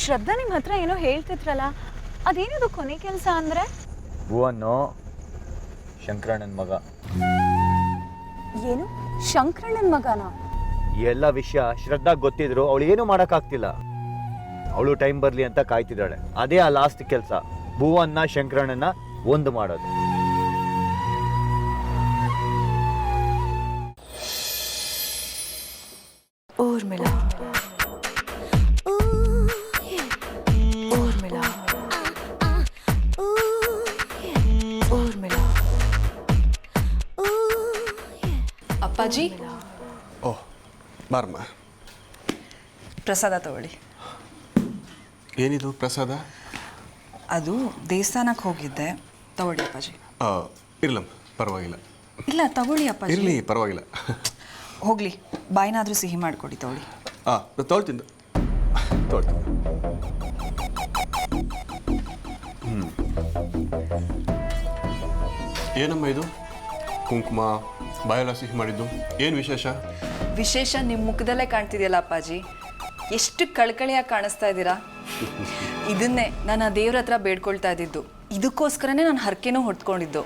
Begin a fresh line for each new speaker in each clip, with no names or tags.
ಶ್ರದ್ಧಾ ನಿಮ್ಮ ಹತ್ರ ಏನೋ ಹೇಳ್ತಿದ್ರಲ್ಲ, ಅದೇನಿದು ಕೊನೆ ಕೆಲಸ ಅಂದರೆ?
ಭುವನ್ನು ಶಂಕರಣ್ಣನ ಮಗ.
ಏನು, ಶಂಕರಣ್ಣನ ಮಗನ?
ಈ ಎಲ್ಲ ವಿಷಯ ಶ್ರದ್ಧಾಗ್ ಗೊತ್ತಿದ್ರು ಅವಳು ಏನು ಮಾಡೋಕ್ಕಾಗ್ತಿಲ್ಲ. ಅವಳು ಟೈಮ್ ಬರಲಿ ಅಂತ ಕಾಯ್ತಿದ್ದಾಳೆ. ಅದೇ ಆ ಲಾಸ್ಟ್ ಕೆಲಸ, ಭುವನ್ನ ಶಂಕರಣ್ಣನ ಒಂದು ಮಾಡೋದು.
ಊರ್ಮಿಳಾ, ಊರ್ಮಿಳಾ, ಊರ್ಮಿಳಾ.
ಅಪ್ಪಾಜಿ,
ಓಹ್ ಬಾರಮ್ಮ.
ಪ್ರಸಾದ ತಗೊಳ್ಳಿ.
ಏನಿದು ಪ್ರಸಾದ?
ಅದು ದೇವಸ್ಥಾನಕ್ಕೆ ಹೋಗಿದ್ದೆ, ತಗೊಳ್ಳಿ ಅಪ್ಪಾಜಿ.
ಇರ್ಲಮ್ಮ, ಪರವಾಗಿಲ್ಲ.
ಇಲ್ಲ ತಗೊಳ್ಳಿ ಅಪ್ಪಾಜಿ.
ಇರಲಿ, ಪರವಾಗಿಲ್ಲ.
ಹೋಗ್ಲಿ, ಬಾಯಿನಾದರೂ ಸಿಹಿ ಮಾಡಿಕೊಡಿ, ತಗೊಳ್ಳಿ.
ತೊಳ್ತಿಂದು ತೊಳ್ತೀನಿ. ಏನಮ್ಮ ಇದು? ಕುಂಕುಮ, ಬಾಯೆಲ್ಲ ಸಿಹಿ ಮಾಡಿದ್ದು ಏನು ವಿಶೇಷ?
ವಿಶೇಷ ನಿಮ್ಮ ಮುಖದಲ್ಲೇ ಕಾಣ್ತಿದೆಯಲ್ಲ ಅಪ್ಪಾಜಿ, ಎಷ್ಟು ಕಳ್ಕಳಿಯಾಗಿ ಕಾಣಿಸ್ತಾ ಇದ್ದೀರಾ. ಇದನ್ನೇ ನಾನು ದೇವ್ರ ಹತ್ರ ಬೇಡ್ಕೊಳ್ತಾ ಇದ್ದಿದ್ದು, ಇದಕ್ಕೋಸ್ಕರನೇ ನಾನು ಹರಕೆನೂ ಹೊಡ್ಕೊಂಡಿದ್ದು.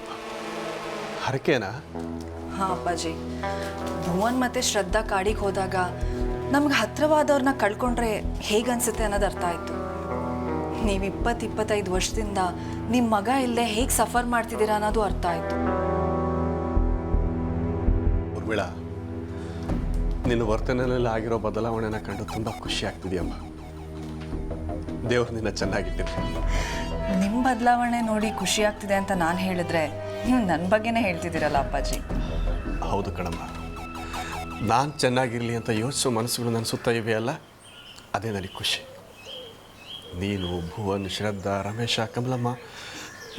ಹರಕೆನಾ?
ಹಾಂ ಅಪ್ಪಾಜಿ, ಭುವನ್ ಮತ್ತು ಶ್ರದ್ಧಾ ಕಾಡಿಗೆ ಹೋದಾಗ ನಮ್ಗೆ ಹತ್ರವಾದವ್ರನ್ನ ಕಳ್ಕೊಂಡ್ರೆ ಹೇಗನ್ಸುತ್ತೆ ಅನ್ನೋದು ಅರ್ಥ ಆಯಿತು. ನೀವು 20-25 ವರ್ಷದಿಂದ ನಿಮ್ಮ ಮಗ ಇಲ್ಲದೆ ಹೇಗೆ ಸಫರ್ ಮಾಡ್ತಿದ್ದೀರಾ ಅನ್ನೋದು ಅರ್ಥ ಆಯಿತು.
ಉರ್ಮಿಳ, ನಿನ್ನ ವರ್ತನೆಯಲ್ಲಿ ಆಗಿರೋ ಬದಲಾವಣೆನ ಕಂಡು ತುಂಬ ಖುಷಿ ಆಗ್ತಿದೆಯಮ್ಮ. ದೇವ್ರು ನಿನ್ನ ಚೆನ್ನಾಗಿಟ್ಟಿರಿ.
ನಿಮ್ಮ ಬದಲಾವಣೆ ನೋಡಿ ಖುಷಿ ಆಗ್ತಿದೆ ಅಂತ ನಾನು ಹೇಳಿದ್ರೆ ನೀವು ನನ್ನ ಬಗ್ಗೆನೇ ಹೇಳ್ತಿದ್ದೀರಲ್ಲ ಅಪ್ಪಾಜಿ.
ಹೌದು ಕಣಮ್ಮ, ನಾನು ಚೆನ್ನಾಗಿರಲಿ ಅಂತ ಯೋಚಿಸೋ ಮನಸ್ಸುಗಳು ನನ್ನ ಸುತ್ತ ಇವೆಯಲ್ಲ, ಅದೇ ನನಗೆ ಖುಷಿ. ನೀನು, ಭುವನ್, ಶ್ರದ್ಧಾ, ರಮೇಶ, ಕಮಲಮ್ಮ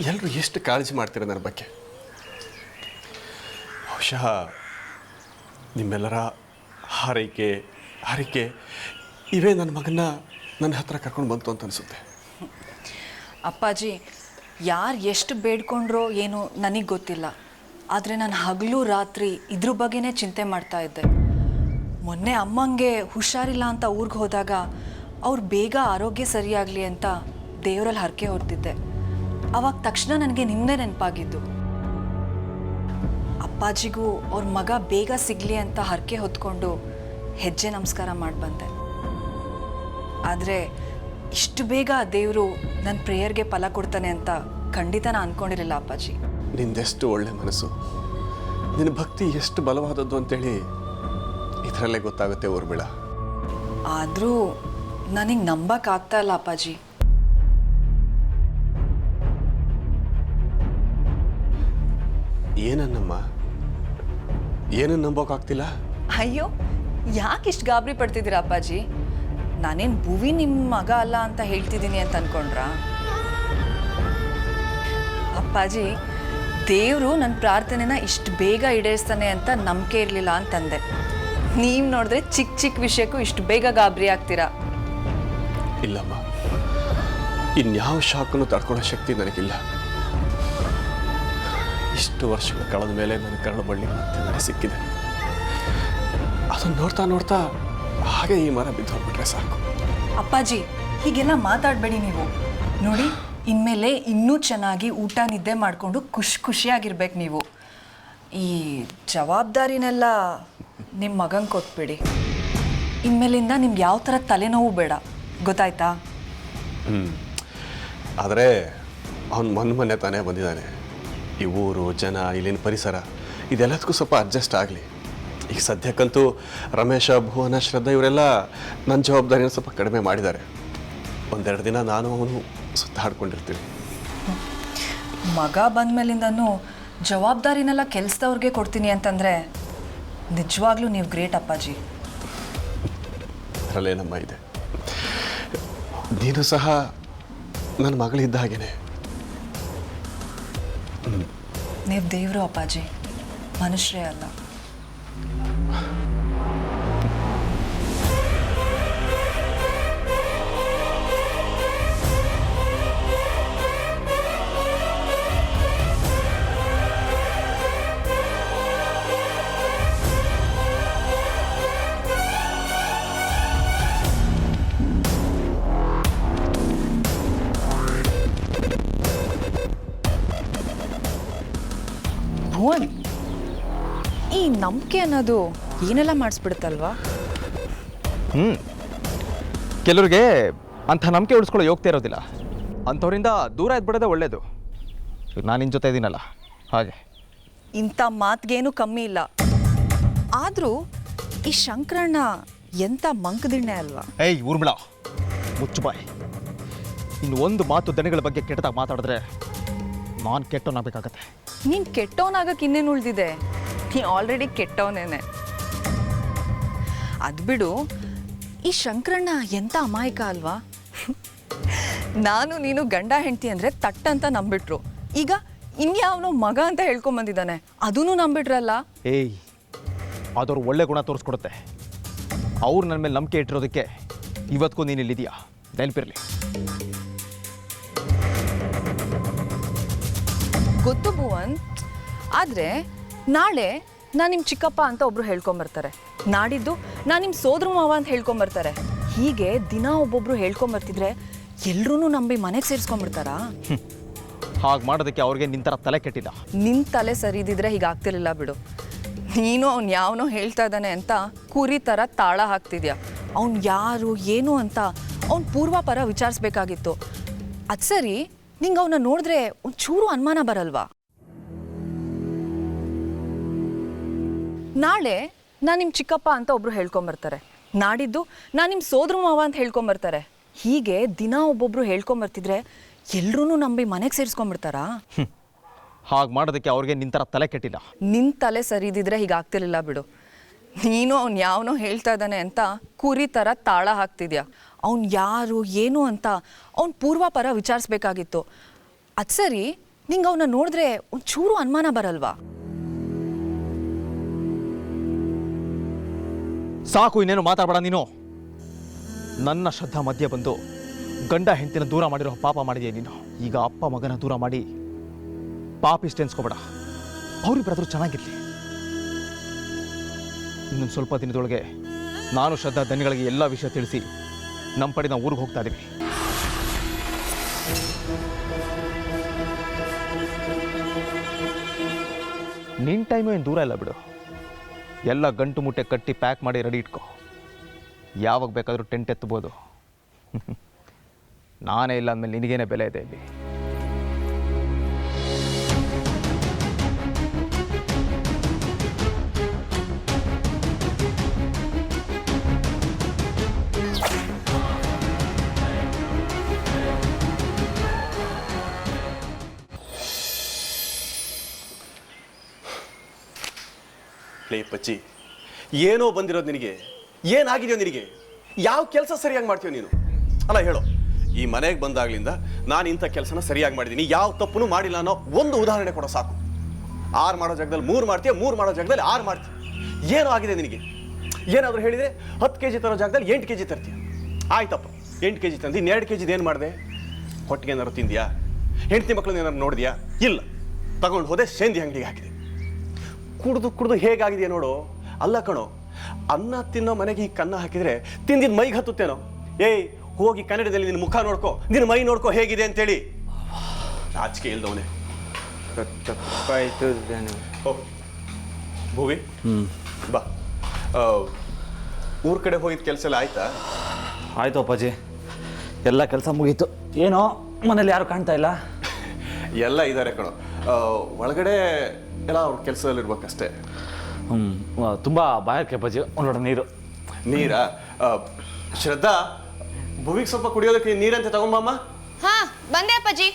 ಎಲ್ಲರೂ ಎಷ್ಟು ಕಾಳಜಿ ಮಾಡ್ತೀರ ನನ್ನ ಬಗ್ಗೆ. ಬಹುಶಃ ನಿಮ್ಮೆಲ್ಲರ ಹಾರೈಕೆ ಇವೇ ನನ್ನ ಮಗನ್ನ ನನ್ನ ಹತ್ರ ಕರ್ಕೊಂಡು ಬಂತು ಅಂತ ಅನಿಸುತ್ತೆ.
ಅಪ್ಪಾಜಿ, ಯಾರು ಎಷ್ಟು ಬೇಡ್ಕೊಂಡ್ರೋ ಏನೋ ನನಗೆ ಗೊತ್ತಿಲ್ಲ, ಆದರೆ ನಾನು ಹಗಲು ರಾತ್ರಿ ಇದ್ರ ಬಗ್ಗೆನೇ ಚಿಂತೆ ಮಾಡ್ತಾ ಇದ್ದೆ. ಮೊನ್ನೆ ಅಮ್ಮಂಗೆ ಹುಷಾರಿಲ್ಲ ಅಂತ ಊರಿಗೆ ಹೋದಾಗ ಅವ್ರು ಬೇಗ ಆರೋಗ್ಯ ಸರಿಯಾಗಲಿ ಅಂತ ದೇವರಲ್ಲಿ ಹರಕೆ ಹೊರತಿದ್ದೆ. ಅವಾಗ ತಕ್ಷಣ ನನಗೆ ನಿಮ್ಮದೇ ನೆನಪಾಗಿದ್ದು. ಅಪ್ಪಾಜಿಗೂ ಅವ್ರ ಮಗ ಬೇಗ ಸಿಗಲಿ ಅಂತ ಹರಕೆ ಹೊತ್ಕೊಂಡು ಹೆಜ್ಜೆ ನಮಸ್ಕಾರ ಮಾಡಿ ಬಂದೆ. ಆದರೆ ಇಷ್ಟು ಬೇಗ ದೇವರು ನನ್ನ ಪ್ರೇಯರ್ಗೆ ಫಲ ಕೊಡ್ತಾನೆ ಅಂತ ಖಂಡಿತ ನಾನು ಅಂದ್ಕೊಂಡಿರಲಿಲ್ಲ ಅಪ್ಪಾಜಿ.
ನಿಂದೆಷ್ಟು ಒಳ್ಳೆ ಮನಸ್ಸು, ನಿನ್ನ ಭಕ್ತಿ ಎಷ್ಟು ಬಲವಾದದ್ದು ಅಂತೇಳಿ ಇದರಲ್ಲೇ ಗೊತ್ತಾಗುತ್ತೆ ಊರ್ಮಿಳ.
ಆದರೂ ನನಗೆ ನಂಬಕ್ಕಾಗ್ತಾ ಇಲ್ಲ ಅಪ್ಪಾಜಿ.
ಏನನ್ನಮ್ಮ, ಏನನ್ನು ನಂಬೋಕ್ಕಾಗ್ತಿಲ್ಲ?
ಅಯ್ಯೋ, ಯಾಕೆ ಇಷ್ಟು ಗಾಬರಿ ಪಡ್ತಿದ್ದೀರಾ ಅಪ್ಪಾಜಿ? ನಾನೇನು ಭುವಿ ನಿಮ್ಮ ಮಗ ಅಲ್ಲ ಅಂತ ಹೇಳ್ತಿದ್ದೀನಿ ಅಂತ ಅಂದ್ಕೊಂಡ್ರಾ? ಅಪ್ಪಾಜಿ, ದೇವರು ನನ್ನ ಪ್ರಾರ್ಥನೆನ ಇಷ್ಟು ಬೇಗ ಈಡೇರಿಸ್ತಾನೆ ಅಂತ ನಂಬಿಕೆ ಇರಲಿಲ್ಲ ಅಂತಂದೆ. ನೀವು ನೋಡಿದ್ರೆ ಚಿಕ್ಕ ಚಿಕ್ಕ ವಿಷಯಕ್ಕೂ ಇಷ್ಟು ಬೇಗ ಗಾಬರಿ ಆಗ್ತೀರಾ.
ಇಲ್ಲಮ್ಮ, ಇನ್ಯಾವ ಶಾಕನ್ನು ತಡ್ಕೊಳ್ಳೋ ಶಕ್ತಿ ನನಗಿಲ್ಲ. ಇಷ್ಟು ವರ್ಷಗಳ ಕಳೆದ ಮೇಲೆ ನನ್ನ ಕರಳು ಬಳ್ಳಿ ಮತ್ತೆ ನನಗೆ ಸಿಕ್ಕಿದೆ. ಅದನ್ನು ನೋಡ್ತಾ ನೋಡ್ತಾ ಹಾಗೆ ಈ ಮರ ಬಿದ್ದು ಹೋಗ್ಬಿಟ್ರೆ ಸಾಕು.
ಅಪ್ಪಾಜಿ, ಹೀಗೆಲ್ಲ ಮಾತಾಡಬೇಡಿ ನೀವು. ನೋಡಿ, ಇನ್ಮೇಲೆ ಇನ್ನೂ ಚೆನ್ನಾಗಿ ಊಟ ನಿದ್ದೆ ಮಾಡಿಕೊಂಡು ಖುಷಿಯಾಗಿರ್ಬೇಕು ನೀವು. ಈ ಜವಾಬ್ದಾರಿನೆಲ್ಲ ನಿಮ್ಮ ಮಗಂಗೆ ಕೊಟ್ಬಿಡಿ. ಇನ್ಮೇಲಿಂದ ನಿಮ್ಗೆ ಯಾವ ಥರ ತಲೆನೋವು ಬೇಡ, ಗೊತ್ತಾಯ್ತಾ?
ಆದರೆ ಅವನು ಮೊನ್ನೆ ತಾನೇ ಬಂದಿದ್ದಾನೆ. ಈ ಊರು, ಜನ, ಇಲ್ಲಿನ ಪರಿಸರ ಇದೆಲ್ಲದಕ್ಕೂ ಸ್ವಲ್ಪ ಅಡ್ಜಸ್ಟ್ ಆಗಲಿ. ಈಗ ಸದ್ಯಕ್ಕಂತೂ ರಮೇಶ, ಭುವನ, ಶ್ರದ್ಧಾ ಇವರೆಲ್ಲ ನನ್ನ ಜವಾಬ್ದಾರಿನ ಸ್ವಲ್ಪ ಕಡಿಮೆ ಮಾಡಿದ್ದಾರೆ. ಒಂದೆರಡು ದಿನ ನಾನು ಅವನು ಸುತ್ತಾಡ್ಕೊಂಡಿರ್ತೀವಿ.
ಮಗ ಬಂದ ಮೇಲಿಂದನೂ ಜವಾಬ್ದಾರಿನೆಲ್ಲ ಕೆಲಸದವ್ರಿಗೆ ಕೊಡ್ತೀನಿ ಅಂತಂದರೆ ನಿಜವಾಗ್ಲೂ ನೀವು ಗ್ರೇಟ್ ಅಪ್ಪಾಜಿ.
ಅದರಲ್ಲೇನಮ್ಮ ಇದೆ, ನೀನು ಸಹ ನನ್ನ ಮಗಳಿದ್ದ ಹಾಗೇನೆ.
ನೀವು ದೇವರು ಅಪ್ಪಾಜಿ, ಮನುಷ್ಯರೇ ಅಲ್ಲ. ಭುವನ್, ಈ ನಂಬಿಕೆ ಅನ್ನೋದು ಏನೆಲ್ಲ ಮಾಡಿಸ್ಬಿಡುತ್ತಲ್ವಾ?
ಕೆಲವ್ರಿಗೆ ಅಂಥ ನಂಬಿಕೆ ಉಳಿಸ್ಕೊಳ್ಳೋ ಯೋಗ್ಯತೆ ಇರೋದಿಲ್ಲ. ಅಂಥವ್ರಿಂದ ದೂರ ಇದ್ಬಿಡೋದೇ ಒಳ್ಳೆಯದು. ನಾನು ನಿನ್ನ ಜೊತೆ ಇದ್ದೀನಲ್ಲ ಹಾಗೆ.
ಇಂಥ ಮಾತಿಗೇನು ಕಮ್ಮಿ ಇಲ್ಲ. ಆದರೂ ಈ ಶಂಕರಣ್ಣ ಎಂಥ ಮಂಕದಿಣ್ಣೆ ಅಲ್ವಾ?
ಏಯ್ ಊರ್ಮಿಳ, ಮುಚ್ಚು ಬಾಯ್. ಇನ್ನು ಒಂದು ಮಾತು ದಣಿಗಳ ಬಗ್ಗೆ ಕೆಟ್ಟದಾಗ ಮಾತಾಡಿದ್ರೆ ನಾನು ಕೆಟ್ಟವನಾಗಬೇಕಾಗತ್ತೆ.
ನೀನು ಕೆಟ್ಟವನಾಗಕ್ಕೆ ಇನ್ನೇನು ಉಳಿದಿದೆ? ನೀ ಆಲ್ರೆಡಿ ಕೆಟ್ಟವನೇನೆ. ಅದು ಬಿಡು, ಈ ಶಂಕರಣ್ಣ ಎಂಥ ಅಮಾಯಕ ಅಲ್ವಾ? ನಾನು ನೀನು ಗಂಡ ಹೆಂಡ್ತಿ ಅಂದರೆ ತಟ್ಟಂತ ನಂಬಿಟ್ರು. ಈಗ ಇನ್ಯಾವನೋ ಮಗ ಅಂತ ಹೇಳ್ಕೊಂಬಂದಿದ್ದಾನೆ, ಅದೂ ನಂಬಿಟ್ರಲ್ಲ.
ಏಯ್, ಅದವ್ರು ಒಳ್ಳೆ ಗುಣ ತೋರಿಸ್ಕೊಡುತ್ತೆ. ಅವ್ರು ನನ್ನ ಮೇಲೆ ನಂಬಿಕೆ ಇಟ್ಟಿರೋದಕ್ಕೆ ಇವತ್ತಿಗೂ ನೀನು ಇಲ್ಲಿದೆಯಾ, ನೆನಪಿರಲಿ.
ಗೊತ್ತು ಭುವನ್, ಆದರೆ ನಾಳೆ ನಾನು ನಿಮ್ಮ ಚಿಕ್ಕಪ್ಪ ಅಂತ ಒಬ್ರು ಹೇಳ್ಕೊಂಬರ್ತಾರೆ, ನಾಡಿದ್ದು ನಾನು ನಿಮ್ಮ ಸೋದರ ಮಾವ ಅಂತ ಹೇಳ್ಕೊಂಬರ್ತಾರೆ. ಹೀಗೆ ದಿನ ಒಬ್ಬೊಬ್ರು ಹೇಳ್ಕೊಂಬರ್ತಿದ್ರೆ ಎಲ್ಲರೂ ನಂಬಿ ಮನೆಗೆ ಸೇರಿಸ್ಕೊಂಡ್ಬಿಡ್ತಾರಾ?
ಹಾಗೆ ಮಾಡೋದಕ್ಕೆ ಅವ್ರಿಗೆ ನಿಂತರ ತಲೆ ಕೆಟ್ಟಿಲ್ಲ.
ನಿನ್ನ ತಲೆ ಸರಿ ಇದ್ದಿದ್ರೆ ಹೀಗಾಗ್ತಿರ್ಲಿಲ್ಲ ಬಿಡು. ನೀನು ಅವ್ನು ಯಾವನೋ ಹೇಳ್ತಾ ಇದ್ದಾನೆ ಅಂತ ಕುರಿ ಥರ ತಾಳ ಹಾಕ್ತಿದ್ಯಾ. ಅವ್ನು ಯಾರು ಏನು ಅಂತ ಅವ್ನು ಪೂರ್ವಾಪರ ವಿಚಾರಿಸ್ಬೇಕಾಗಿತ್ತು. ಅದು ಸರಿ, ನಿಂಗೆ ಅವನ್ನ ನೋಡಿದ್ರೆ ಒಂಚೂರು ಅನುಮಾನ ಬರಲ್ವಾ? ನಾಳೆ ನಾನು ನಿಮ್ಮ ಚಿಕ್ಕಪ್ಪ ಅಂತ ಒಬ್ರು ಹೇಳ್ಕೊಂಬರ್ತಾರೆ, ನಾಡಿದ್ದು ನಾನು ನಿಮ್ಮ ಸೋದರ ಮಾವ ಅಂತ ಹೇಳ್ಕೊಂಬರ್ತಾರೆ. ಹೀಗೆ ದಿನ ಒಬ್ಬೊಬ್ರು ಹೇಳ್ಕೊಂಬರ್ತಿದ್ರೆ ಎಲ್ಲರೂ ನಂಬಿ ಮನೆಗೆ ಸೇರಿಸ್ಕೊಂಡ್ಬಿಡ್ತಾರಾ?
ಹಾಗೆ ಮಾಡೋದಕ್ಕೆ ಅವ್ರಿಗೆ ನಿಂತರ ತಲೆ ಕೆಟ್ಟಿಲ್ಲ.
ನಿನ್ನ ತಲೆ ಸರಿ ಇದ್ದಿದ್ರೆ ಹೀಗಾಗ್ತಿರ್ಲಿಲ್ಲ ಬಿಡು. ನೀನು ಅವ್ನು ಯಾವನೋ ಹೇಳ್ತಾ ಇದ್ದಾನೆ ಅಂತ ಕುರಿ ಥರ ತಾಳ ಹಾಕ್ತಿದ್ಯಾ. ಅವ್ನು ಯಾರು ಏನು ಅಂತ ಅವ್ನು ಪೂರ್ವಾಪರ ವಿಚಾರಿಸ್ಬೇಕಾಗಿತ್ತು. ಅದು ಸರಿ, ನಿಂಗೆ ಅವನ್ನ ನೋಡಿದ್ರೆ ಒಂಚೂರು ಅನುಮಾನ ಬರಲ್ವಾ?
ಸಾಕು, ಇನ್ನೇನು ಮಾತಾಡಬೇಡ ನೀನು. ನನ್ನ ಶ್ರದ್ಧಾ ಮಧ್ಯೆ ಬಂದು ಗಂಡ ಹೆಂಡತಿನ ದೂರ ಮಾಡಿರೋ ಪಾಪ ಮಾಡಿದೆಯಾ ನೀನು. ಈಗ ಅಪ್ಪ ಮಗನ ದೂರ ಮಾಡಿ ಪಾಪಿಷ್ಟು ಎನ್ಸ್ಕೋಬೇಡ. ಅವರಿಬ್ಬರಾದ್ರೂ ಚೆನ್ನಾಗಿರಲಿ. ಇನ್ನೊಂದು ಸ್ವಲ್ಪ ದಿನದೊಳಗೆ ನಾನು ಶ್ರದ್ಧಾ ಧನಿಗಳಿಗೆ ಎಲ್ಲ ವಿಷಯ ತಿಳಿಸಿ ನಮ್ಮ ಪಡೆ ನಾವು ಊರಿಗೆ ಹೋಗ್ತಾ ಇದ್ದೀವಿ. ನಿನ್ನ ಟೈಮು ಏನು ದೂರ ಇಲ್ಲ ಬಿಡು. ಎಲ್ಲ ಗಂಟು ಮುಟ್ಟೆ ಕಟ್ಟಿ ಪ್ಯಾಕ್ ಮಾಡಿ ರೆಡಿ ಇಟ್ಕೋ. ಯಾವಾಗ ಬೇಕಾದರೂ ಟೆಂಟ್ ಎತ್ತಬೋದು. ನಾನೇ ಇಲ್ಲ ಅಂದಮೇಲೆ ನಿನಗೇನೆ ಬೆಲೆ ಇದೆ ಇಲ್ಲಿ.
ಲೇ ಪಚ್ಚಿ, ಏನೋ ಬಂದಿರೋದು ನಿನಗೆ? ಏನಾಗಿದೆಯೋ ನಿನಗೆ? ಯಾವ ಕೆಲಸ ಸರಿಯಾಗಿ ಮಾಡ್ತೀಯೋ ನೀನು? ಅಲ್ಲ ಹೇಳೋ. ಈ ಮನೆಗೆ ಬಂದಾಗ್ಲಿಂದ ನಾನು ಇಂಥ ಕೆಲಸನ ಸರಿಯಾಗಿ ಮಾಡಿದ್ದೀನಿ, ಯಾವ ತಪ್ಪು ಮಾಡಿಲ್ಲ ಅನ್ನೋ ಒಂದು ಉದಾಹರಣೆ ಕೊಡೋ ಸಾಕು. 6 ಮಾಡೋ ಜಾಗದಲ್ಲಿ 3 ಮಾಡ್ತೀಯ, 3 ಮಾಡೋ ಜಾಗದಲ್ಲಿ 6 ಮಾಡ್ತೀಯ. ಏನೋ ಆಗಿದೆ ನಿನಗೆ? ಏನಾದರೂ ಹೇಳಿದರೆ 10 kg ತರೋ ಜಾಗದಲ್ಲಿ 8 kg ತರ್ತೀಯ. ಆಯ್ತಪ್ಪ, 8 kg ತಂದು 2 kg ಏನು ಮಾಡಿದೆ? ಹೊಟ್ಟಿಗೆ ಏನಾರು ತಿಂದ್ಯಾ? ಹೆಂಡತಿ ಮಕ್ಕಳನ್ನ ಏನಾರು ನೋಡಿದ್ಯಾ? ಇಲ್ಲ. ತಗೊಂಡು ಹೋದೆ, ಸೇಂದಿ ಅಂಗಡಿಗೆ ಹಾಕಿದೆ. ಕುಡ್ದು ಹೇಗಾಗಿದೆಯಾ ನೋಡು. ಅಲ್ಲ ಕಣೋ, ಅನ್ನ ತಿನ್ನೋ ಮನೆಗೆ ಈ ಕನ್ನ ಹಾಕಿದರೆ ತಿಂದಿದ್ದು ಮೈಗೆ ಹತ್ತುತ್ತೇನೋ? ಏಯ್, ಹೋಗಿ ಕನ್ನಡದಲ್ಲಿ ನಿನ್ನ ಮುಖ ನೋಡ್ಕೋ, ನಿನ್ನ ಮೈ ನೋಡ್ಕೋ ಹೇಗಿದೆ ಅಂತೇಳಿ. ನಾಚಿಕೆ ಇಲ್ದವನೇ.
ತಪ್ಪಾಯ್ತು.
ಭೂವಿ, ಬಾ. ಊರ ಕಡೆ ಹೋಗಿದ್ದ ಕೆಲಸ ಎಲ್ಲ ಆಯ್ತಾ?
ಆಯಿತು ಅಪ್ಪಾಜಿ, ಎಲ್ಲ ಕೆಲಸ ಮುಗೀತು. ಏನೋ ಮನೇಲಿ ಯಾರು ಕಾಣ್ತಾ ಇಲ್ಲ.
ಎಲ್ಲ ಇದ್ದಾರೆ ಕಣೋ. ಒಳಗಡೆ ಎಲ್ಲ ಅವ್ರ ಕೆಲಸದಲ್ಲಿ ಇರ್ಬೇಕಷ್ಟೇ.
ತುಂಬ ಬಾಯಕ್ಕೆ ಅಪ್ಪಾಜಿ, ಒಂದು ಲೋಟ ನೀರು.
ನೀರಾ? ಶ್ರದ್ಧಾ, ಭುವಿಗೆ ಸ್ವಲ್ಪ ಕುಡಿಯೋದಕ್ಕೆ ನೀರಂತೆ ತಗೊಂಬಮ್ಮ.
ಹಾ, ಬಂದೆ ಅಪ್ಪಾಜಿ.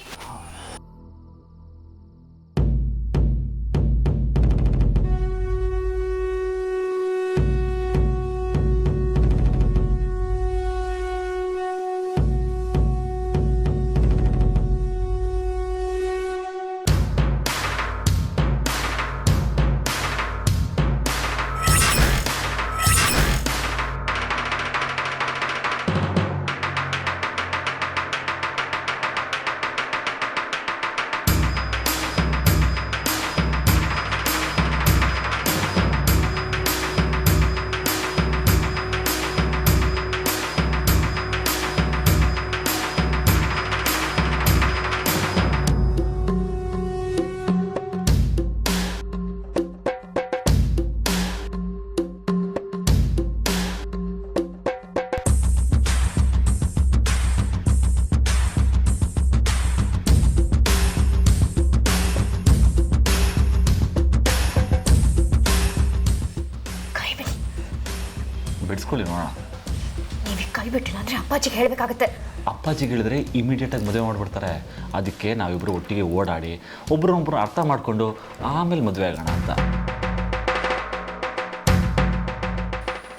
ಅಪ್ಪಾಜಿಗೆ ಹೇಳ್ಬೇಕಾಗತ್ತೆ.
ಅಪ್ಪಾಜಿಗೆ ಹೇಳಿದ್ರೆ ಇಮಿಡಿಯೇಟಾಗಿ ಮದುವೆ ಮಾಡಿಬಿಡ್ತಾರೆ. ಅದಕ್ಕೆ ನಾವಿಬ್ಬರು ಒಟ್ಟಿಗೆ ಓಡಾಡಿ ಒಬ್ರನ್ನೊಬ್ರು ಅರ್ಥ ಮಾಡಿಕೊಂಡು ಆಮೇಲೆ ಮದುವೆ ಆಗೋಣ ಅಂತ.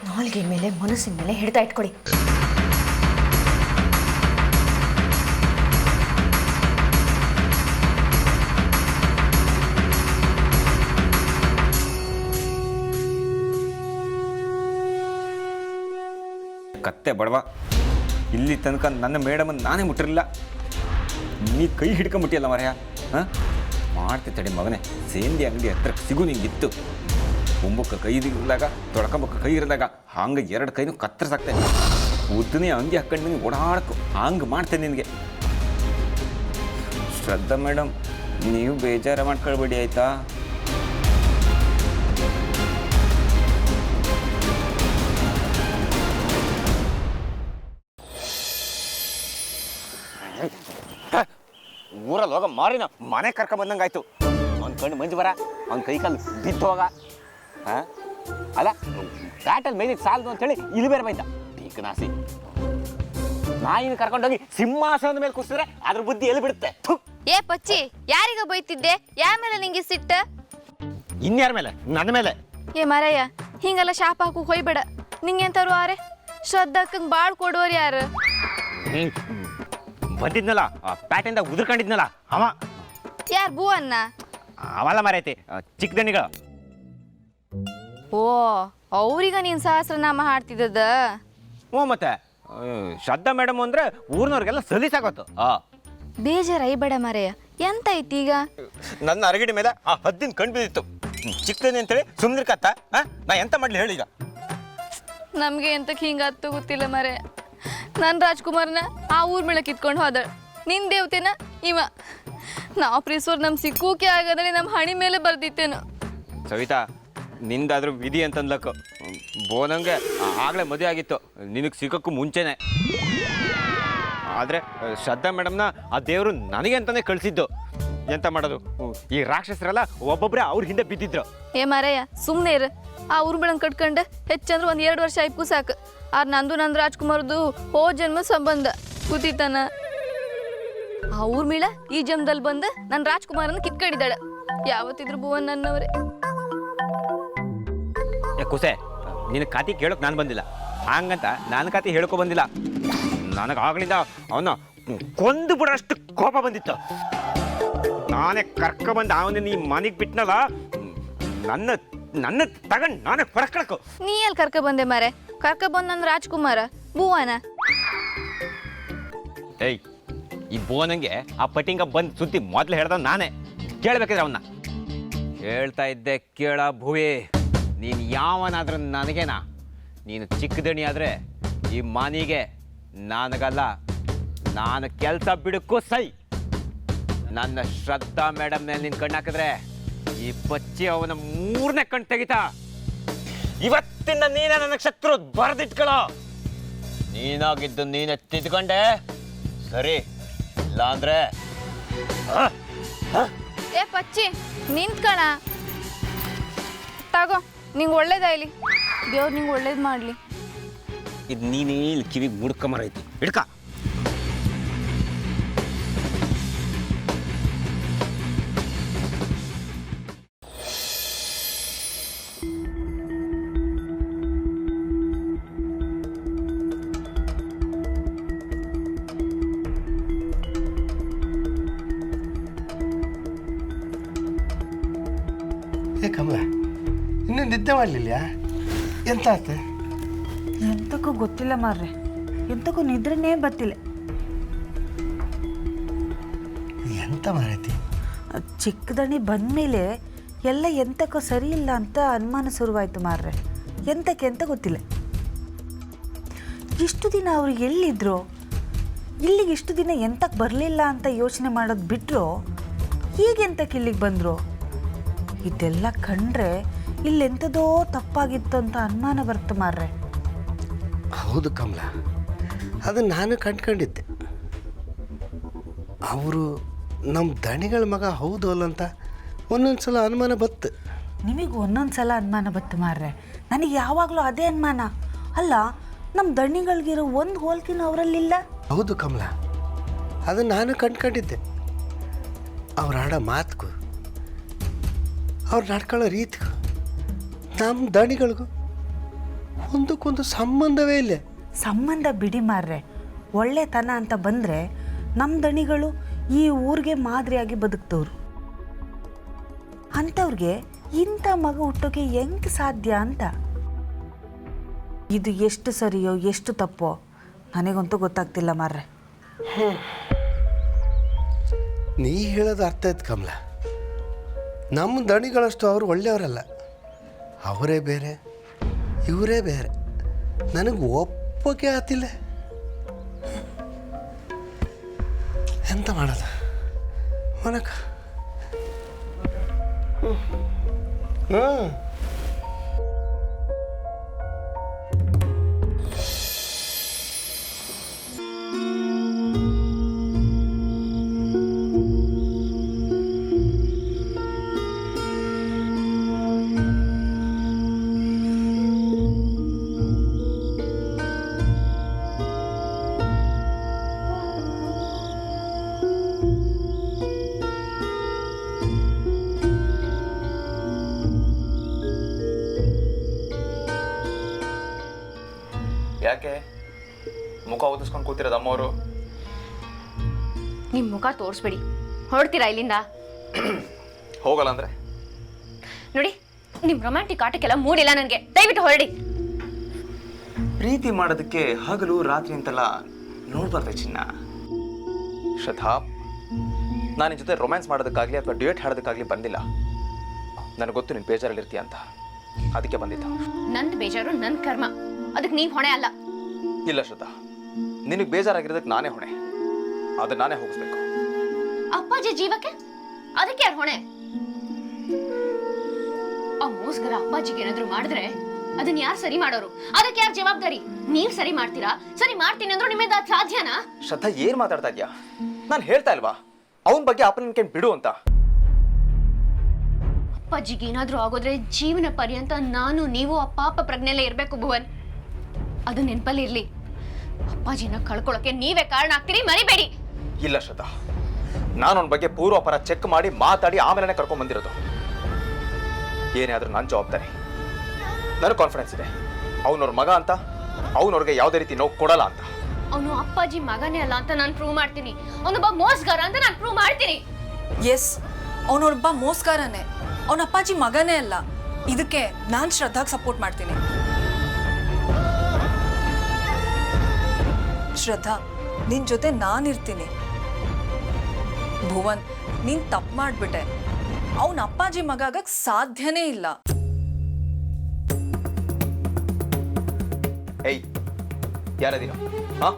ನಾಲ್ಗೆ ಮೇಲೆ ಮನಸ್ಸಿನ ಮೇಲೆ ಹಿಡ್ತಾ ಇಟ್ಕೊಳ್ಳಿ.
ಕತ್ತೆ ಬಡವ, ಇಲ್ಲಿ ತನಕ ನನ್ನ ಮೇಡಮನ್ನು ನಾನೇ ಮುಟ್ಟಿರಲಿಲ್ಲ, ನೀ ಕೈ ಹಿಡ್ಕೊಂಬಿಟ್ಟಿಯಲ್ಲ ಮರೆಯ. ಹಾಂ ಮಾಡ್ತೆ ತಡಿ ಮಗನೇ, ಸೇಂದಿ ಅಂಗಡಿ ಹತ್ರ ಸಿಗು ನಿಂಗಿತ್ತು. ಒಂಬಕ್ಕ ಕೈ ಇರದಾಗ ತೊಳ್ಕೊಂಬಕ್ಕ ಕೈ ಇರಿದಾಗ ಹಂಗೆ 2 ಕೈನೂ ಕತ್ತರಿಸಾಕ್ತೇನೆ. ಉದ್ದನೇ ಅಂಗಿ ಹಾಕೊಂಡು ನಿನಗೆ ಓಡಾಡಕ್ಕೆ ಹಂಗೆ ಮಾಡ್ತೇನೆ ನಿನಗೆ. ಶ್ರದ್ಧಾ ಮೇಡಮ್, ನೀವು ಬೇಜಾರು ಮಾಡ್ಕೊಳ್ಬೇಡಿ ಆಯಿತಾ? ಊರಲ್ಲಿ ಹೋಗ ಮಾರಿನ ಮನೆ ಕರ್ಕ ಬಂದಂಗಾಯ್ತು. ಅವ್ನ ಕಣ್ಣು ಮಂಜು ಬರ, ಅವ್ನ ಕೈ ಕಾಲು ಬಿದ್ದು ಹೋಗ. ಹಾಂ ಅಲ್ಲ, ಬ್ಯಾಟಲ್ಲಿ ಮೇಲಿಗೆ ಸಾಲದು ಅಂತೇಳಿ ಇಲ್ಲಿ ಬೇರೆ ಬೈತ ಟೀಕನಾಸಿ. ನಾಯಿನ ಕರ್ಕೊಂಡೋಗಿ ಸಿಂಹಾಸನದ ಮೇಲೆ ಕೂರಿಸಿದ್ರೆ ಅದ್ರ ಬುದ್ಧಿ ಎಲ್ಲಿ ಬಿಡುತ್ತೆ?
ಏ ಪಚ್ಚಿ, ಯಾರಿಗ ಬೈತಿದ್ದೆ? ಯಾರ ಮೇಲೆ ನಿಂಗೆ ಸಿಟ್ಟ?
ಇನ್ಯಾರ ಮೇಲೆ? ನನ್ನ ಮೇಲೆ.
ಏ ಮರಯ್ಯ, ಹಿಂಗೆಲ್ಲ ಶಾಪ ಹಾಕು ಹೋಯ್ಬೇಡ. ನಿಂಗೆಂತಾರು ಆರೆ ಶ್ರದ್ಧಾಕ್ಕಂಗೆ ಬಾಳ್ ಕೊಡೋರು ಯಾರು?
ಬಂದಿದ್ನಲ್ಲ ಪ್ಯಾಟಿಂದ ಉದುರ್ಕೊಂಡಿದ್ನಲ್ಲ ಅವ.
ಯಾರು ಭೂವನ್ನ?
ಅವಲ್ಲ ಮರೈತಿ, ಚಿಕ್ಕ ದಣಿಗಳು.
ಓ, ಅವ್ರೀಗ ನೀನ್ ಸಹಸ್ರನಾಮ ಹಾಡ್ತಿದ್ದದ?
ಹ್ಞೂ ಮತ್ತೆ ಶ್ರದ್ಧಾ ಮೇಡಮ್ ಅಂದ್ರೆ ಊರ್ನವ್ರಿಗೆಲ್ಲ ಸಲೀಸಾಗೋತು.
ಬೇಜಾರೈಬೇಡ ಮರಯ್ಯ, ಎಂತ ಐತಿ ಈಗ?
ನನ್ನ ಅರಗಿಡಿ ಮೇಲೆ ಆ ಹದ್ದಿನ ಕಣ್ ಬಿದ್ದಿತ್ತು. ಚಿಕ್ಕದನಿ ಅಂತೇಳಿ ಸುಮ್ಮನೆ ಕತ್ತ. ನಾ ಎಂತ ಮಾಡ್ಲಿ ಹೇಳಿ ಈಗ?
ನಮ್ಗೆ ಎಂತಕ್ಕೆ ಹಿಂಗಾತು ಗೊತ್ತಿಲ್ಲ ಮರೆ. ನನ್ನ ರಾಜ್ಕುಮಾರ್ನ ಆ ಊರ್ ಮೇಲೆ ಕಿತ್ಕೊಂಡು ಹೋದ. ನಿನ್ ದೇವತೆನ ಇವ. ನಾವು ಪ್ರೀಸೋರ್ ನಮ್ ಸಿಕ್ಕೂಕೆ ಆಗದ್ರೆ ನಮ್ಮ ಹಣಿ ಮೇಲೆ ಬರ್ದಿತ್ತೇನು.
ಸವಿತಾ, ನಿಂದಾದ್ರೂ ವಿಧಿ ಅಂತಂದ್ಲಕ್ಕ. ಬೋನಂಗೆ ಆಗಲೇ ಮದುವೆ ಆಗಿತ್ತು, ನಿನಗೆ ಸಿಗೋಕ್ಕೂ ಮುಂಚೆನೆ. ಆದರೆ ಶ್ರದ್ಧಾ ಮೇಡಮ್ನ ಆ ದೇವರು ನನಗೆ ಅಂತಾನೆ ಕಳಿಸಿದ್ದು. ಎಂತ ಮಾಡೋದು, ಈ ರಾಕ್ಷಸರೆಲ್ಲ ಒಬ್ಬೊಬ್ಬರೇ ಅವ್ರ ಹಿಂದೆ ಬಿದ್ದಿದ್ರು.
ಏ ಮರಯ್ಯ, ಸುಮ್ಮನೆ ಇರು. ಆ ಊರ್ ಬೆಳಂಗೆ ಕಟ್ಕೊಂಡು ಹೆಚ್ಚಂದ್ರೆ 1-2 ವರ್ಷ ಆಯ್ತು ಸಾಕು. ಆರ್ ನಂದು ನಂದು ರಾಜ್ಕುಮಾರ್ದು ಜನ್ಮ ಸಂಬಂಧ ಕೂತಿತ್ತಾನ. ಆ ಊರ್ ಮೀಳ ಈ ಜನ್ಮದಲ್ಲಿ ಬಂದು ನನ್ನ ರಾಜ್ಕುಮಾರನ್ನ ಕಿತ್ಕೊಂಡಿದ್ದಾಳೆ. ಯಾವತ್ತಿದ್ರು ಭುವನ್ ನನ್ನವರೇ.
ಕುಸೆ, ನಿನ್ನ ಖಾತಿ ಕೇಳೋಕೆ ನಾನು ಬಂದಿಲ್ಲ, ಹಂಗಂತ ನಾನು ಖಾತಿ ಹೇಳ್ಕೊ ಬಂದಿಲ್ಲ. ನನಗೆ ಆಗ್ಲಿಂದ ಅವನ್ನ ಕೊಂದು ಬಿಡೋಷ್ಟು ಕೋಪ ಬಂದಿತ್ತು. ನಾನೇ ಕರ್ಕೊಬಂದು ಅವನ ಈ ಮನೆಗೆ ಬಿಟ್ಟನಲ್ಲ, ನನ್ನ ತಗೊಂಡು ನಾನೇ ಹೊರಕಳಕು.
ನೀ ಎಲ್ಲಿ ಕರ್ಕ ಬಂದೆ ಮಾರೆ? ಕರ್ಕ ಬಂದ ನನ್ನ ರಾಜ್ಕುಮಾರ ಭುವನ.
ಏಯ್, ಈ ಬೋನಂಗೆ ಆ ಪಟ್ಟಿಂಗ ಬಂದು ಸುದ್ದಿ ಮೊದಲು ಹೇಳ್ದ ನಾನೇ. ಕೇಳಬೇಕಿದ್ರೆ ಅವನ್ನ ಹೇಳ್ತಾ ಇದ್ದೆ. ಕೇಳ ಭುವಿ, ನೀನು ಯಾವನಾದ್ರೂ ನನಗೇನಾ? ನೀನು ಚಿಕ್ಕದಣಿ ಆದರೆ ಈ ಮನೆಗೆ ನನಗಲ್ಲ. ನಾನು ಕೆಲಸ ಬಿಡಕ್ಕೂ ಸೈ. ನನ್ನ ಶ್ರದ್ಧಾ ಮೇಡಮ್ ಮೇಲೆ ನಿನ್ನ ಕಣ್ಣು ಹಾಕಿದ್ರೆ ಈ ಪಚ್ಚಿ ಅವನ 3ನೇ ಕಣ್ಣು ತೆಗಿತಾ. ಇವತ್ತಿನ ನೀನೇ ನನ್ನ ಶತ್ರು, ಬರೆದಿಟ್ಕೊಳ್ಳೋ. ನೀನಾಗಿದ್ದು ನೀನೇ ತಿದ್ಕೊಂಡೆ ಸರಿ, ಇಲ್ಲ ಅಂದ್ರೆ
ಏ ಪಚ್ಚಿ, ನಿಂತ್ಕಣ. ತಗೋ, ನಿಂಗೆ ಒಳ್ಳೇದಾಯ್ಲಿ. ದೇವ್ರು ನಿಂಗೆ ಒಳ್ಳೇದು ಮಾಡಲಿ.
ಇದು ನೀನೇ ಇಲ್ಲಿ ಕಿವಿಗೆ ಮುಡ್ಕೊಂಬರೈತಿ, ಹಿಡ್ಕ.
ಏ ಕಮಲ, ಇನ್ನೂ ನಿದ್ದೆ ಮಾಡಲಿಲ್ಲ? ಎಂತ ಆಯ್ತು?
ಎಂತಕ್ಕೂ ಗೊತ್ತಿಲ್ಲ ಮಾರ್ರೆ, ಎಂತಕ್ಕೂ ನಿದ್ರೆನೇ ಬರ್ತಿಲ್ಲ.
ಎಂತ ಮಾರೈತಿ?
ಚಿಕ್ಕದಣಿ ಬಂದಮೇಲೆ ಎಲ್ಲ ಎಂತಕ್ಕೂ ಸರಿ ಇಲ್ಲ ಅಂತ ಅನುಮಾನ ಶುರುವಾಯಿತು ಮಾರ್ರೆ. ಎಂತಕ್ಕೆ ಅಂತ ಗೊತ್ತಿಲ್ಲ. ಇಷ್ಟು ದಿನ ಅವರು ಎಲ್ಲಿದ್ರು, ಇಲ್ಲಿಗೆ ಇಷ್ಟು ದಿನ ಎಂತಕ್ಕೆ ಬರಲಿಲ್ಲ ಅಂತ ಯೋಚನೆ ಮಾಡೋದು ಬಿಟ್ಟರು ಈಗೆಂತಕ್ಕೆ ಇಲ್ಲಿಗೆ ಬಂದರು? ಇದೆಲ್ಲ ಕಂಡ್ರೆ ಇಲ್ಲೆಂಥದೋ ತಪ್ಪಾಗಿತ್ತು ಅಂತ ಅನುಮಾನ ಬರ್ತು ಮಾರ್ರೆ.
ಹೌದು ಕಮಲ, ಅದು ನಾನು ಕಂಡ್ಕೊಂಡಿದ್ದೆ. ಅವರು ನಮ್ಮ ದಣಿಗಳ ಮಗ ಹೌದು ಅಲ್ಲಂತ ಒಂದೊಂದು ಸಲ ಅನುಮಾನ ಬತ್ತು.
ನಿಮಗೆ ಒಂದೊಂದು ಸಲ ಅನುಮಾನ ಬತ್ತು ಮಾರ್ರೆ, ನನಗೆ ಯಾವಾಗಲೂ ಅದೇ ಅನುಮಾನ. ಅಲ್ಲ, ನಮ್ಮ ದಣಿಗಳಿಗಿರೋ ಒಂದು ಹೋಲ್ಕಿನೂ ಅವರಲ್ಲಿಲ್ಲ.
ಹೌದು ಕಮಲ, ಅದನ್ನು ನಾನು ಕಂಡ್ಕೊಂಡಿದ್ದೆ. ಅವ್ರು ಆಡೋ ಮಾತುಗೂ ಅವ್ರು ನಡ್ಕೊಳ್ಳೋ ರೀತಿಗೂ ನಮ್ಮ ದಣಿಗಳಿಗೂ ಒಂದಕ್ಕೊಂದು ಸಂಬಂಧವೇ ಇಲ್ಲ.
ಸಂಬಂಧ ಬಿಡಿ ಮಾರ್ರೆ, ಒಳ್ಳೆತನ ಅಂತ ಬಂದರೆ ನಮ್ಮ ದಣಿಗಳು ಈ ಊರಿಗೆ ಮಾದರಿಯಾಗಿ ಬದುಕ್ತವ್ರು. ಅಂಥವ್ರಿಗೆ ಇಂಥ ಮಗ ಹುಟ್ಟೋಕೆ ಹೆಂಗೆ ಸಾಧ್ಯ ಅಂತ. ಇದು ಎಷ್ಟು ಸರಿಯೋ ಎಷ್ಟು ತಪ್ಪೋ ನನಗಂತೂ ಗೊತ್ತಾಗ್ತಿಲ್ಲ ಮಾರ್ರೆ.
ನೀ ಹೇಳೋದು ಅರ್ಥ ಆಯ್ತು ಕಮಲ. ನಮ್ಮ ದಣಿಗಳಷ್ಟು ಅವರು ಒಳ್ಳೆಯವರಲ್ಲ. ಅವರೇ ಬೇರೆ, ಇವರೇ ಬೇರೆ. ನನಗೆ ಒಪ್ಪೋಕೆ ಆತಿಲ್ಲ. ಎಂತ ಮಾಡೋದು ಮನಕ?
ಯಾಕೆ ಮುಖ ಓದಿಸ್ಕೊಂಡು ಕೂತಿರೋದು ಅಮ್ಮವರು?
ನಿಮ್ಮ ಮುಖ ತೋರಿಸ್ಬೇಡಿ, ಹೊರಡ್ತೀರಾ ಇಲ್ಲಿಂದ?
ಹೋಗಲ್ಲ ಅಂದ್ರೆ
ನೋಡಿ, ನಿಮ್ಮ ರೊಮ್ಯಾಂಟಿಕ್ ಆಟಕ್ಕೆಲ್ಲ ಮೂಡಿಲ್ಲ ನನಗೆ. ದಯವಿಟ್ಟು ಹೊರಡಿ.
ಪ್ರೀತಿ ಮಾಡೋದಕ್ಕೆ ಹಗಲು ರಾತ್ರಿ ಅಂತೆಲ್ಲ ನೋಡ್ಬಾರ್ದೆ ಚಿನ್ನ. ಶ್ರದ್ಧಾ, ನಾನು ನಿನ್ನ ಜೊತೆ ರೊಮ್ಯಾನ್ಸ್ ಮಾಡೋದಕ್ಕಾಗಲಿ ಅಥವಾ ಡ್ಯೂಯೆಟ್ ಹಾಡೋದಕ್ಕಾಗಲಿ ಬಂದಿಲ್ಲ. ನನಗೆ ಗೊತ್ತು ನೀನು ಬೇಜಾರಲ್ಲಿರ್ತೀಯ ಅಂತ, ಅದಕ್ಕೆ ಬಂದಿದ್ದ.
ನಂದು ಬೇಜಾರು ನನ್ನ ಕರ್ಮ, ಅದಕ್ಕೆ ನೀವು ಹೊಣೆ ಅಲ್ಲ.
ಇಲ್ಲ ಶ್ರದ್ಧಾ, ನಿನಗೆ ಬೇಜಾರಾಗಿರೋದಕ್ಕೆ ನಾನೇ ಹೊಣೆ. ಅದನ್ನ ನಾನೇ ಹೋಗಿಸ್ಬೇಕು.
ಅಪ್ಪಾಜಿ ಜೀವಕ್ಕೆ ಅದಕ್ಕೆ ಯಾರು ಹೊಣೆ? ಆ ಮೋಸ್ಕರ ಅಪ್ಪಾಜಿಗೆ ಏನಾದ್ರು ಮಾಡಿದ್ರೆ ಅದನ್ನ ಯಾರು ಸರಿ ಮಾಡೋರು? ಅದಕ್ಕೆ ಯಾರು ಜವಾಬ್ದಾರಿ? ನೀವ್ ಸರಿ ಮಾಡ್ತೀರಾ? ಸರಿ ಮಾಡ್ತೀನಿ ಅಂದ್ರೂ ನಿಮ್ಮಿಂದ ಅದು ಸಾಧ್ಯನಾ?
ಶ್ರದ್ಧಾ, ಏನ್ ಮಾತಾಡ್ತಾ ಇದ್ಯಾ? ನಾನು ಹೇಳ್ತಾ ಇಲ್ವಾ ಅವನ ಬಗ್ಗೆ ಅಪ್ಪನ ಬಿಡು ಅಂತ?
ಅಪ್ಪಾಜಿಗೆ ಏನಾದ್ರೂ ಆಗೋದ್ರೆ ಜೀವನ ಪರ್ಯಂತ ನಾನು ನೀವು ಆ ಪಾಪ ಪ್ರಜ್ಞೆಲ್ಲೇ ಇರ್ಬೇಕು ಭುವನ್. ಅದು ನೆನಪಲ್ಲಿ ಇರ್ಲಿ. ಅಪ್ಪಾಜಿನ ಕಳ್ಕೊಳ್ಳೋಕೆ ನೀವೇ ಕಾರಣ ಆಗ್ತೀರಿ, ಮರಿಬೇಡಿ.
ಇಲ್ಲ ಶ್ರದ್ಧಾ, ನಾನು ಅವನ ಬಗ್ಗೆ ಪೂರ್ವಾಪರ ಚೆಕ್ ಮಾಡಿ ಮಾತಾಡಿ ಆಮೇಲೆ ಕರ್ಕೊಂಡ್ ಬಂದಿರೋದು. ಏನೇ ಆದ್ರೂ ನನ್ನ ಜವಾಬ್ದಾರಿ. ನನಗೆ ಕಾನ್ಫಿಡೆನ್ಸ್ ಇದೆ ಅವನವ್ರ ಮಗ ಅಂತ, ಅವನವ್ರಿಗೆ ಯಾವುದೇ ರೀತಿ ನೋವು ಕೊಡಲ್ಲ ಅಂತ.
ಅವನು ಅಪ್ಪಾಜಿ ಮಗನೇ ಅಲ್ಲ ಅಂತ ನಾನು ಪ್ರೂವ್ ಮಾಡ್ತೀನಿ. ಅವನೊಬ್ಬ ಮೋಸಗಾರ ಅಂತ ನಾನು ಪ್ರೂವ್ ಮಾಡ್ತೀನಿ.
ಎಸ್, ಅವನೊಬ್ಬ ಮೋಸ್ಗಾರನೇ, ಅವನ ಅಪ್ಪಾಜಿ ಮಗನೇ ಅಲ್ಲ. ಇದಕ್ಕೆ ನಾನು ಶ್ರದ್ಧಾಗೆ ಸಪೋರ್ಟ್ ಮಾಡ್ತೀನಿ. ಶ್ರದ್ಧಾ, ನಿನ್ ಜೊತೆ ನಾನಿರ್ತೀನಿ. ಭುವನ್, ನೀನ್ ತಪ್ಪು ಮಾಡ್ಬಿಟ್ಟೆ. ಅವನ ಅಪ್ಪಾಜಿ ಮಗ ಆಗಕ್ ಸಾಧ್ಯನೇ ಇಲ್ಲ.
ಏಯ್, ಯಾರದೀನ? ಹಾ,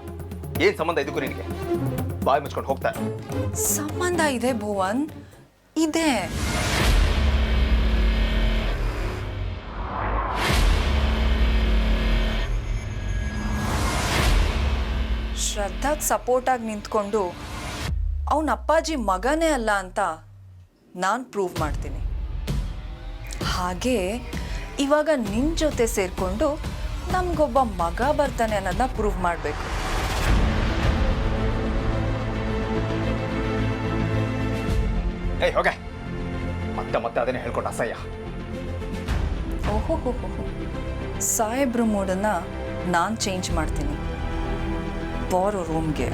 ಏನ್ ಸಂಬಂಧ ಇದಕ್ಕೂ ನಿನಗೆ? ಬಾಯಿ ಮುಚ್ಕೊಂಡು ಹೋಗ್ತಾ.
ಸಂಬಂಧ ಇದೆ ಭುವನ್, ಇದೆ. ಶ್ರದ್ಧಾಗ್ ಸಪೋರ್ಟ್ ಆಗಿ ನಿಂತ್ಕೊಂಡು ಅವನ ಅಪ್ಪಾಜಿ ಮಗನೇ ಅಲ್ಲ ಅಂತ ನಾನು ಪ್ರೂವ್ ಮಾಡ್ತೀನಿ. ಹಾಗೆ ಇವಾಗ ನಿನ್ನ ಜೊತೆ ಸೇರಿಕೊಂಡು ನಮಗೊಬ್ಬ ಮಗ ಬರ್ತಾನೆ ಅನ್ನೋದನ್ನ ಪ್ರೂವ್ ಮಾಡಬೇಕು.
ಏಯ್ ಹೋಗೆ, ಮತ್ತೆ ಮತ್ತೆ ಅದನ್ನೇ ಹೇಳ್ಕೊಟ್ಟ ಅಸಹ್ಯ.
ಓಹೋ, ಸಾಹೇಬ್ರ ಮೂಡನ್ನ ನಾನು ಚೇಂಜ್ ಮಾಡ್ತೀನಿ. ಬಾರೋ ರೂಮ್ಗೆ.